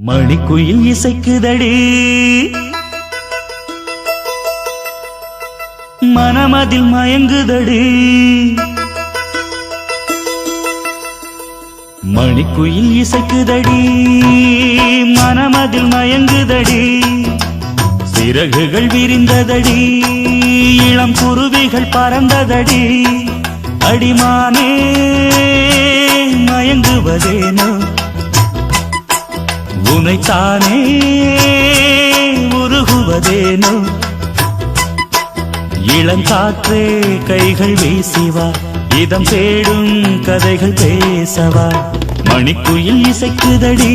மணிக்குயில் இசைக்குதடி மனமதில் மயங்குதடி மணிக்குயில் இசைக்குதடி மனமதில் மயங்குதடி சிறகுகள் விரிந்ததடி இளம் குருவிகள் பறந்ததடி அடிமானே மயங்குவதேனோ உனைத்தானே உருகுவதேனோ இளங்காற்றே கைகள் வீசிவா இதம் தேடும் கதைகள் பேசவா மணிக்குயில் இசைக்குதடி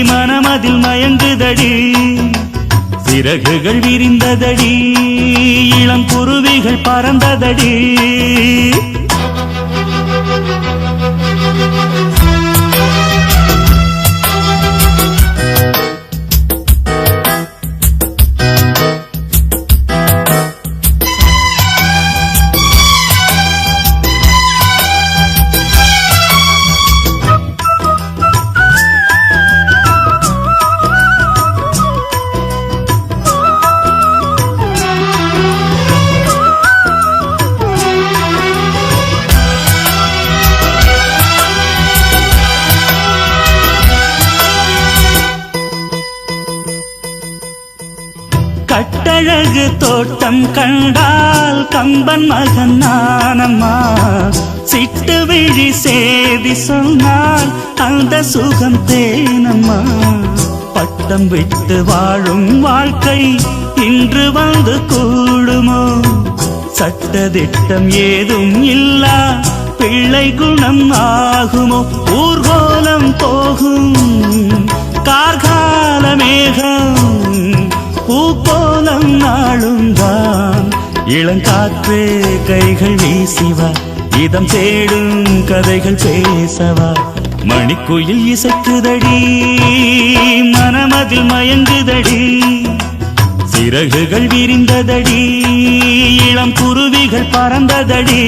மனமதில் மயங்குதடி சிறகுகள் விரிந்ததடி இளம் குருவிகள் பறந்ததடி கட்டழகு தோட்டம் கண்டால் கம்பன் மகன் நானம்மா சிட்டு விழி சேதி சொன்னால் அந்த சுகம் தேனம்மா பட்டம் விட்டு வாழும் வாழ்க்கை இன்று வந்து கூடுமோ சட்டதிட்டம் ஏதும் இல்லா பிள்ளை குணம் ஆகுமோ ஊர்கோலம் போகும் கார்கால மேகம் பூக்கோலம் நாளுந்தான் இளங்காற்றே கைகள் வீசிவா இதம் தேடும் கதைகள் பேசவா மணிக்குயில் இசைக்குதடி மனமதில் மயங்குதடி சிறகுகள் விரிந்ததடி இளம் குருவிகள் பறந்ததடி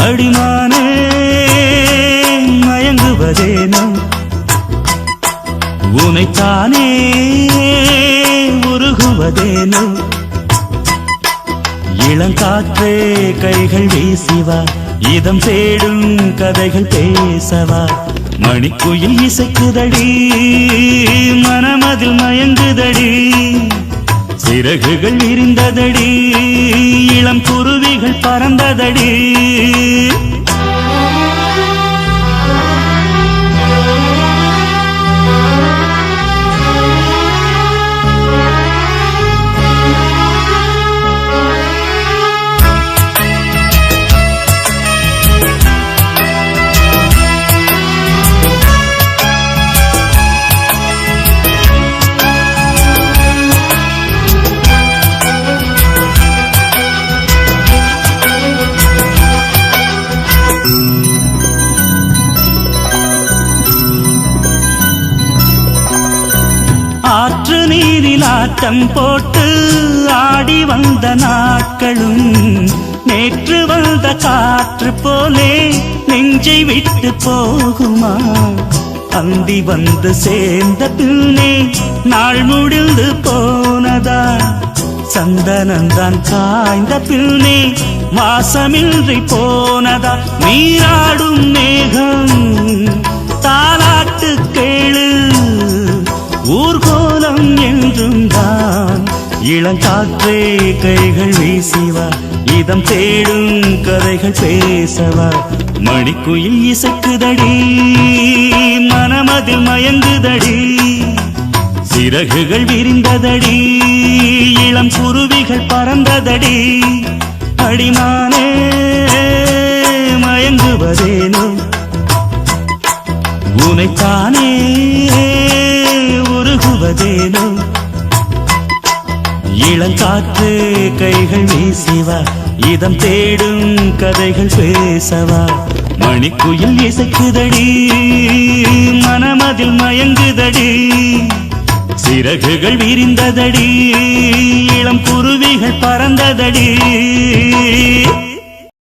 அடிமானே மயங்குவதேனோ உனைத்தானே உருகுவதேனோ இளங்காற்றே கைகள் வீசிவா இதம் தேடும் கதைகள் பேசவா மணிக்குயில் இசைக்குதடி மனமதில் மயங்குதடி சிறகுகள் விரிந்ததடி இளம் குருவிகள் பறந்ததடி ஆற்று நீரில் ஆட்டம் போட்டு ஆடி வந்த நாட்களும் நேற்று வந்த காற்று போலே நெஞ்சை விட்டு போகுமா அந்தி வந்து சேர்ந்த பின்னே நாள் முடிந்து போனதா சந்தனந்தான் காய்ந்த பின்னே வாசமின்றி போனதா நீராடும் மேகம் தாலாட்டு கேளு ஊர்கோலம் என்றும் தான் இளங்காற்றே கைகள் வீசிவா இதம் தேடும் கதைகள் பேசவா மணிக்குயில் இசைக்குதடி மனமதில் மயங்குதடி சிறகுகள் விரிந்ததடி இளம் குருவிகள் பறந்ததடி அடிமானே மயங்குவதேனோ உனைத்தானே உருகுவதேனோ இளங்காற்று கைகள் வீசிவா இதம் தேடும் கதைகள் பேசவா மணிக்குயில் இசைக்குதடி மனமதில் மயங்குதடி சிறகுகள் விரிந்ததடி இளம் குருவிகள் பறந்ததடி